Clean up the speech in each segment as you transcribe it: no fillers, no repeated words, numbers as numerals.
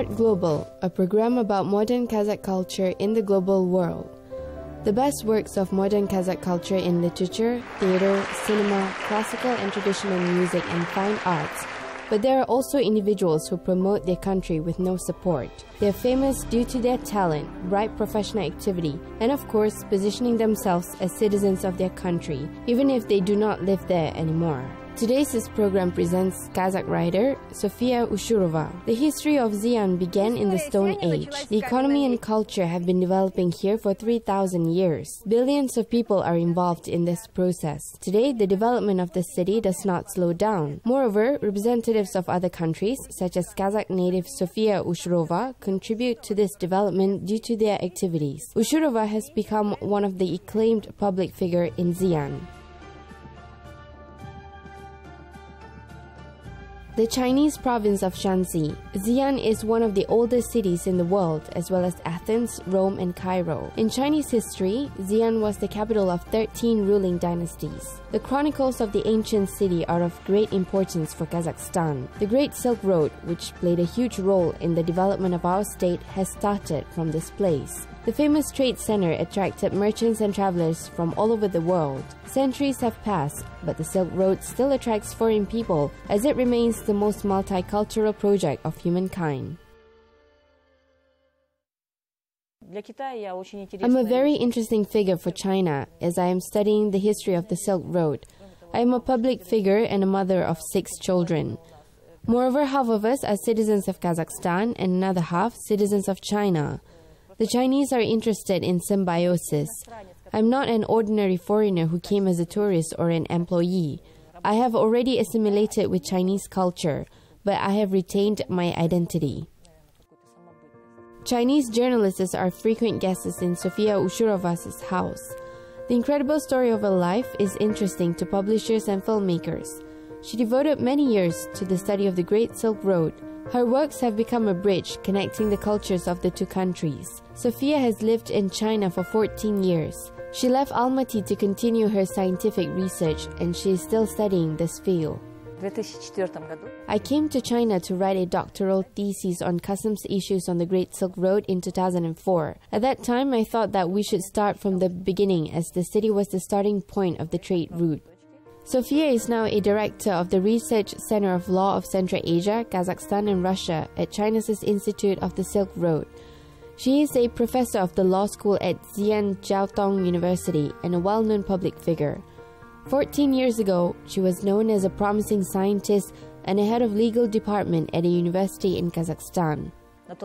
Art Global, a program about modern Kazakh culture in the global world. The best works of modern Kazakh culture in literature, theater, cinema, classical and traditional music and fine arts. But there are also individuals who promote their country with no support. They are famous due to their talent, bright professional activity, and of course, positioning themselves as citizens of their country, even if they do not live there anymore. Today's program presents Kazakh writer Sofia Ushurova. The history of Xi'an began in the Stone Age. The economy and culture have been developing here for 3,000 years. Billions of people are involved in this process. Today, the development of the city does not slow down. Moreover, representatives of other countries, such as Kazakh native Sofia Ushurova, contribute to this development due to their activities. Ushurova has become one of the acclaimed public figure in Xi'an. The Chinese province of Shanxi. Xi'an is one of the oldest cities in the world, as well as Athens, Rome, and Cairo. In Chinese history, Xi'an was the capital of 13 ruling dynasties. The chronicles of the ancient city are of great importance for Kazakhstan. The Great Silk Road, which played a huge role in the development of our state, has started from this place. The famous trade center attracted merchants and travelers from all over the world. Centuries have passed, but the Silk Road still attracts foreign people as it remains the most multicultural project of humankind. I'm a very interesting figure for China as I am studying the history of the Silk Road. I am a public figure and a mother of 6 children. Moreover, half of us are citizens of Kazakhstan and another half citizens of China. The Chinese are interested in symbiosis. I'm not an ordinary foreigner who came as a tourist or an employee. I have already assimilated with Chinese culture, but I have retained my identity. Chinese journalists are frequent guests in Sofia Ushurova's house. The incredible story of her life is interesting to publishers and filmmakers. She devoted many years to the study of the Great Silk Road. Her works have become a bridge connecting the cultures of the two countries. Sofia has lived in China for 14 years. She left Almaty to continue her scientific research, and she is still studying this field. I came to China to write a doctoral thesis on customs issues on the Great Silk Road in 2004. At that time, I thought that we should start from the beginning as the city was the starting point of the trade route. Sofia is now a director of the Research Center of Law of Central Asia, Kazakhstan and Russia at China's Institute of the Silk Road. She is a professor of the law school at Xi'an Jiaotong University and a well-known public figure. 14 years ago, she was known as a promising scientist and a head of legal department at a university in Kazakhstan. At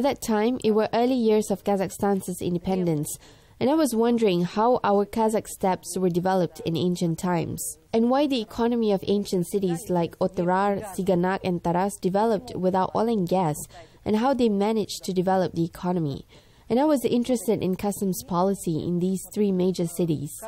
that time, it were early years of Kazakhstan's independence, and I was wondering how our Kazakh steppes were developed in ancient times, and why the economy of ancient cities like Otrar, Saganak, and Taras developed without oil and gas, and how they managed to develop the economy. And I was interested in customs policy in these 3 major cities.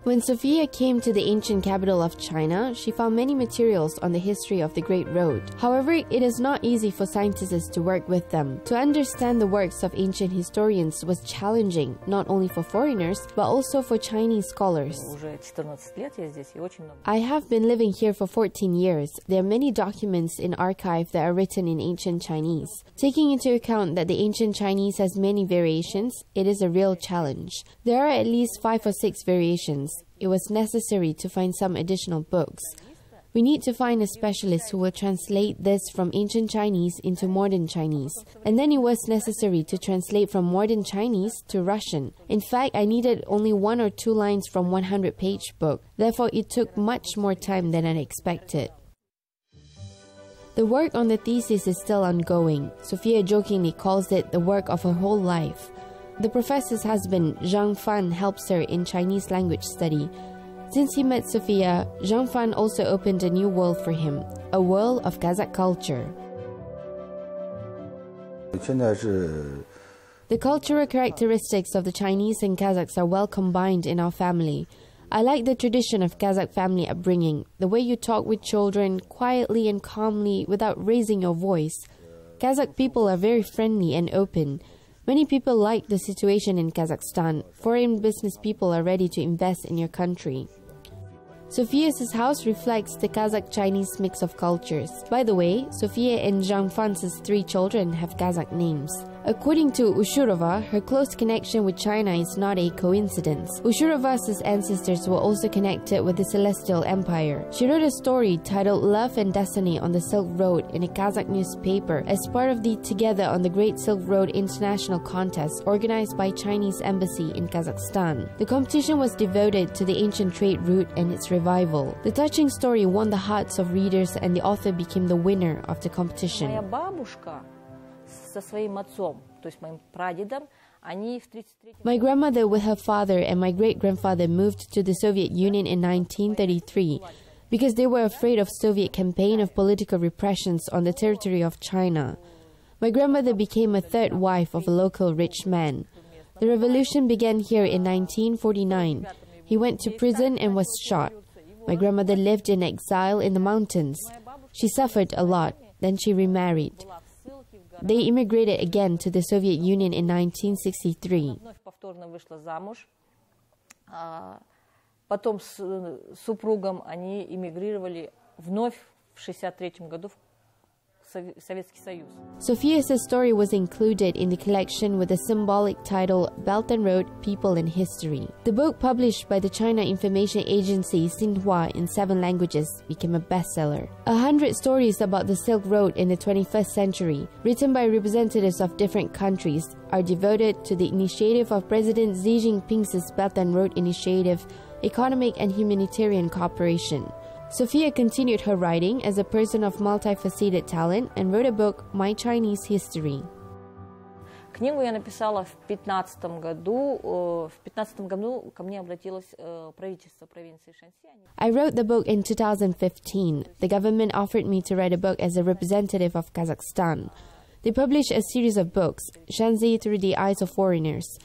When Sofia came to the ancient capital of China, she found many materials on the history of the Great Road. However, it is not easy for scientists to work with them. To understand the works of ancient historians was challenging, not only for foreigners, but also for Chinese scholars. I have been living here for 14 years. There are many documents in archive that are written in ancient Chinese. Taking into account that the ancient Chinese has many variations, it is a real challenge. There are at least 5 or 6 variations. It was necessary to find some additional books. We need to find a specialist who will translate this from ancient Chinese into modern Chinese. And then it was necessary to translate from modern Chinese to Russian. In fact, I needed only 1 or 2 lines from 100-page book. Therefore, it took much more time than I expected. The work on the thesis is still ongoing. Sofia jokingly calls it the work of her whole life. The professor's husband, Zhang Fan, helps her in Chinese language study. Since he met Sofia, Zhang Fan also opened a new world for him, a world of Kazakh culture. The cultural characteristics of the Chinese and Kazakhs are well combined in our family. I like the tradition of Kazakh family upbringing, the way you talk with children quietly and calmly without raising your voice. Kazakh people are very friendly and open. Many people like the situation in Kazakhstan. Foreign business people are ready to invest in your country. Sofia's house reflects the Kazakh-Chinese mix of cultures. By the way, Sofia and Zhangfan's 3 children have Kazakh names. According to Ushurova, her close connection with China is not a coincidence. Ushurova's ancestors were also connected with the Celestial Empire. She wrote a story titled Love and Destiny on the Silk Road in a Kazakh newspaper as part of the Together on the Great Silk Road International Contest organized by Chinese Embassy in Kazakhstan. The competition was devoted to the ancient trade route and its revival. The touching story won the hearts of readers and the author became the winner of the competition. My grandmother with her father and my great-grandfather moved to the Soviet Union in 1933 because they were afraid of Soviet campaign of political repressions on the territory of China. My grandmother became a third wife of a local rich man. The revolution began here in 1949. He went to prison and was shot. My grandmother lived in exile in the mountains. She suffered a lot. Then she remarried. They immigrated again to the Soviet Union in 1963. Потом с супругом они эмигрировали вновь в 1963 году в Советский Союз. Sofia's story was included in the collection with the symbolic title Belt and Road, People and History. The book, published by the China Information Agency Xinhua in 7 languages, became a bestseller. 100 stories about the Silk Road in the 21st century, written by representatives of different countries, are devoted to the initiative of President Xi Jinping's Belt and Road Initiative, economic and humanitarian cooperation. Sofia continued her writing as a person of multifaceted talent and wrote a book, My Chinese History. Книгу я написала в 2015 году. В 2015 году ко мне обратилось правительство провинции Шанси. I wrote the book in 2015. The government offered me to write a book as a representative of Kazakhstan. They published a series of books, Shanxi Through the Eyes of Foreigners.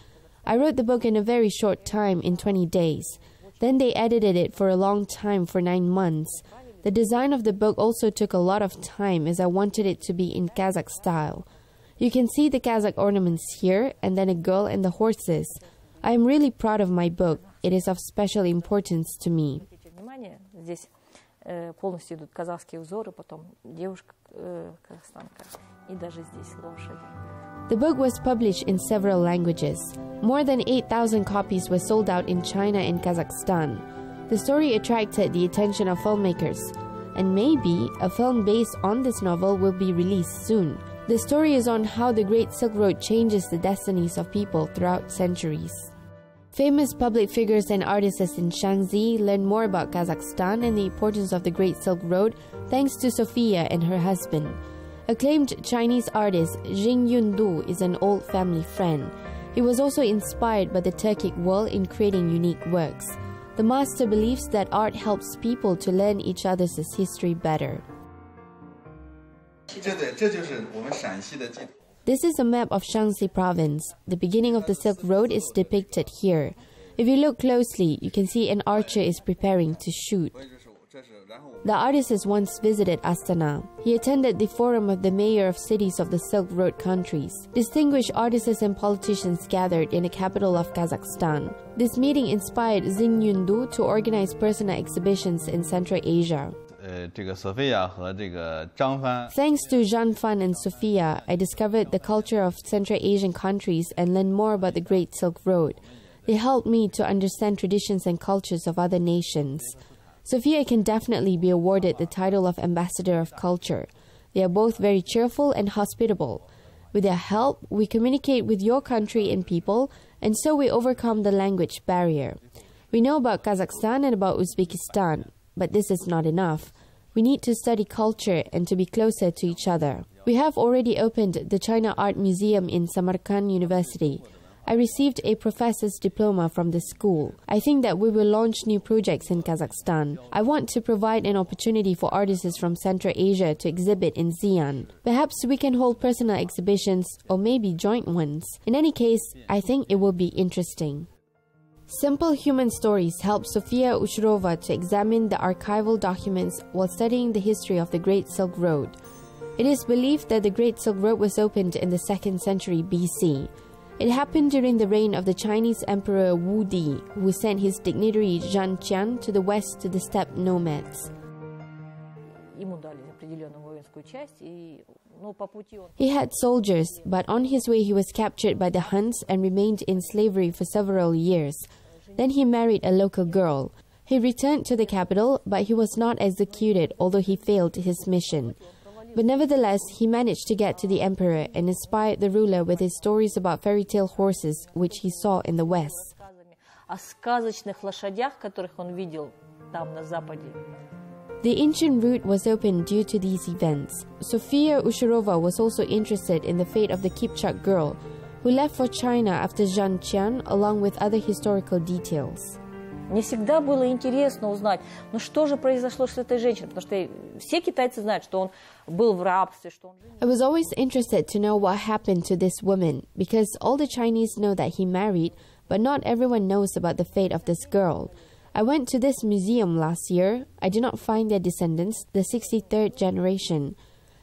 I wrote the book in a very short time, in 20 days. Then they edited it for a long time, for 9 months. The design of the book also took a lot of time as I wanted it to be in Kazakh style. You can see the Kazakh ornaments here, and then a girl and the horses. I am really proud of my book. It is of special importance to me. Здесь полностью идут казахские узоры, потом девушка казахстанка, и даже здесь лошади. The book was published in several languages. More than 8,000 copies were sold out in China and Kazakhstan. The story attracted the attention of filmmakers, and maybe a film based on this novel will be released soon. The story is on how the Great Silk Road changes the destinies of people throughout centuries. Famous public figures and artists in Shanxi learned more about Kazakhstan and the importance of the Great Silk Road thanks to Sofia and her husband. Acclaimed Chinese artist Jing Yundu is an old family friend. He was also inspired by the Turkic world in creating unique works. The master believes that art helps people to learn each other's history better. This is a map of Shanxi province. The beginning of the Silk Road is depicted here. If you look closely, you can see an archer is preparing to shoot. The artist once visited Astana. He attended the forum of the mayor of cities of the Silk Road countries. Distinguished artists and politicians gathered in the capital of Kazakhstan. This meeting inspired Jing Yundu to organize personal exhibitions in Central Asia. Thanks to Zhangfan and Sofia, I discovered the culture of Central Asian countries and learned more about the Great Silk Road. They helped me to understand traditions and cultures of other nations. Sofia can definitely be awarded the title of Ambassador of Culture. They are both very cheerful and hospitable. With their help, we communicate with your country and people, and so we overcome the language barrier. We know about Kazakhstan and about Uzbekistan, but this is not enough. We need to study culture and to be closer to each other. We have already opened the China Art Museum in Samarkand University. I received a professor's diploma from the school. I think that we will launch new projects in Kazakhstan. I want to provide an opportunity for artists from Central Asia to exhibit in Xi'an. Perhaps we can hold personal exhibitions or maybe joint ones. In any case, I think it will be interesting. Simple Human Stories helped Sofia Ushurova to examine the archival documents while studying the history of the Great Silk Road. It is believed that the Great Silk Road was opened in the 2nd century BC. It happened during the reign of the Chinese Emperor Wu Di, who sent his dignitary Zhang Qian to the west to the steppe nomads. He had soldiers, but on his way he was captured by the Huns and remained in slavery for several years. Then he married a local girl. He returned to the capital, but he was not executed, although he failed his mission. But nevertheless, he managed to get to the emperor and inspired the ruler with his stories about fairy tale horses, which he saw in the west. The ancient route was opened due to these events. Sofia Usharova was also interested in the fate of the Kipchak girl, who left for China after Zhang Qian, along with other historical details. Мне всегда было интересно узнать, ну что же произошло с этой женщиной, потому что все китайцы знают, что он был в рабстве, что он... I was always interested to know what happened to this woman, because all the Chinese know that he married, but not everyone knows about the fate of this girl. I went to this museum last year. I did not find their descendants, the 63rd generation.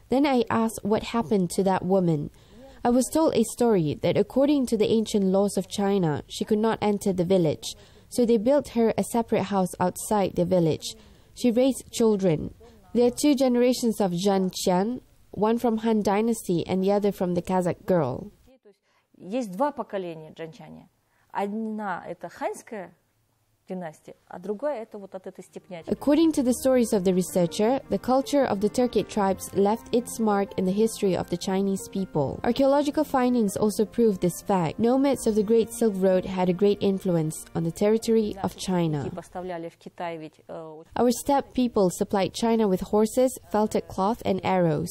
Then I asked what happened to that woman. I was told a story that according to the ancient laws of China, she could not enter the village. So they built her a separate house outside the village. She raised children. There are two generations of Zhang Qian, one from Han Dynasty and the other from the Kazakh girl. Есть два поколения джанчане. Одна это ханьская династия, а другая это вот от этой степнячки. According to the stories of the researcher, the culture of the Turkic tribes left its mark in the history of the Chinese people. Archaeological findings also prove this fact. Nomads of the Great Silk Road had a great influence on the territory of China. Our steppe people supplied China with horses, felted cloth, and arrows.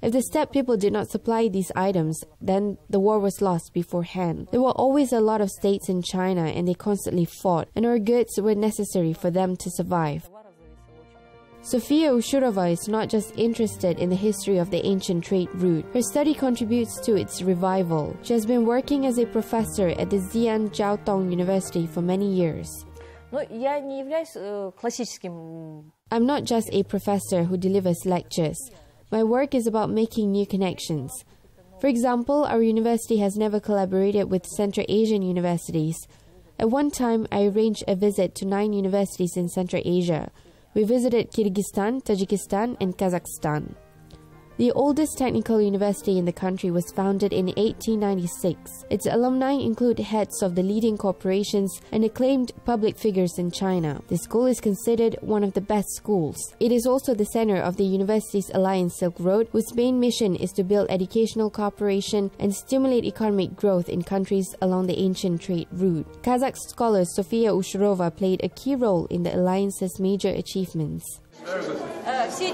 If the steppe people did not supply these items, then the war was lost beforehand. There were always a lot of states in China and they constantly fought, and our goods were necessary for them to survive. Sofia Ushurova is not just interested in the history of the ancient trade route. Her study contributes to its revival. She has been working as a professor at the Xi'an Jiaotong University for many years. I'm not just a professor who delivers lectures. My work is about making new connections. For example, our university has never collaborated with Central Asian universities. At one time, I arranged a visit to 9 universities in Central Asia. We visited Kyrgyzstan, Tajikistan, and Kazakhstan. The oldest technical university in the country was founded in 1896. Its alumni include heads of the leading corporations and acclaimed public figures in China. The school is considered one of the best schools. It is also the center of the Universities Alliance Silk Road, whose main mission is to build educational cooperation and stimulate economic growth in countries along the ancient trade route. Kazakh scholar Sofia Ushurova played a key role in the Alliance's major achievements.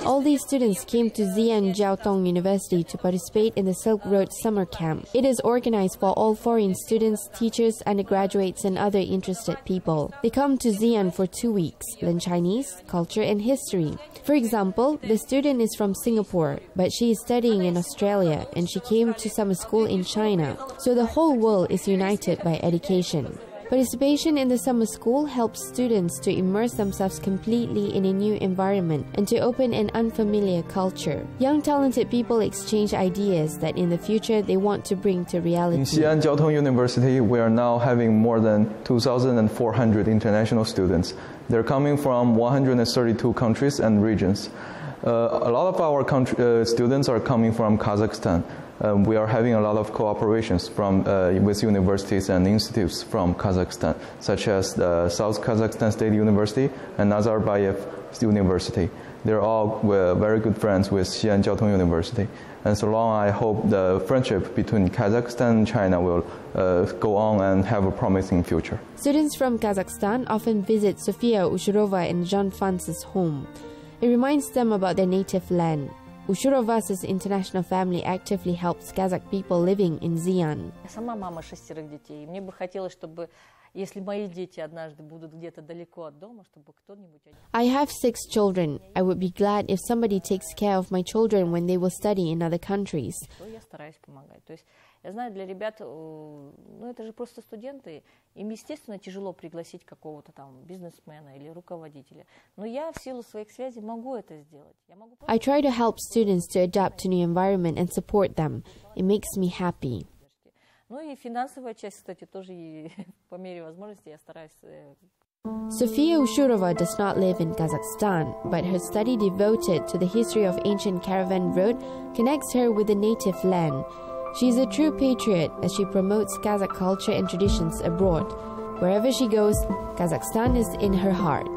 All these students came to Xi'an Jiaotong University to participate in the Silk Road Summer Camp. It is organized for all foreign students, teachers, undergraduates, and other interested people. They come to Xi'an for 2 weeks, learn Chinese, culture, and history. For example, the student is from Singapore, but she is studying in Australia, and she came to summer school in China. So the whole world is united by education. Participation in the summer school helps students to immerse themselves completely in a new environment and to open an unfamiliar culture. Young talented people exchange ideas that in the future they want to bring to reality. In Xi'an Jiaotong University, we are now having more than 2,400 international students. They're coming from 132 countries and regions. A lot of our students are coming from Kazakhstan. We are having a lot of cooperations with universities and institutes from Kazakhstan, such as the South Kazakhstan State University and Nazarbayev University. They're all very good friends with Xi'an Jiaotong University. And so long, I hope the friendship between Kazakhstan and China will go on and have a promising future. Students from Kazakhstan often visit Sofia Ushurova and Jean France's home. It reminds them about their native land. Ushurova's international family actively helps Kazakh people living in Xi'an. Я сама мама 6 детей. Мне бы хотелось, чтобы, если мои дети однажды будут где-то далеко от дома, чтобы кто-нибудь... I have 6 children. I would be glad if somebody takes care of my children when they will study in other countries. Я стараюсь помогать. То есть я знаю, для ребят, ну это же просто студенты, им, естественно, тяжело пригласить какого-то там бизнесмена или руководителя. Но я в силу своих связей могу это сделать. I try to help students to adapt to new environment and support them. It makes me happy. Ну и финансовая часть, кстати, тоже по мере возможности я стараюсь. Sofia Ushurova does not live in Kazakhstan, but her study devoted to the history of ancient caravan road connects her with the native land. She is a true patriot as she promotes Kazakh culture and traditions abroad. Wherever she goes, Kazakhstan is in her heart.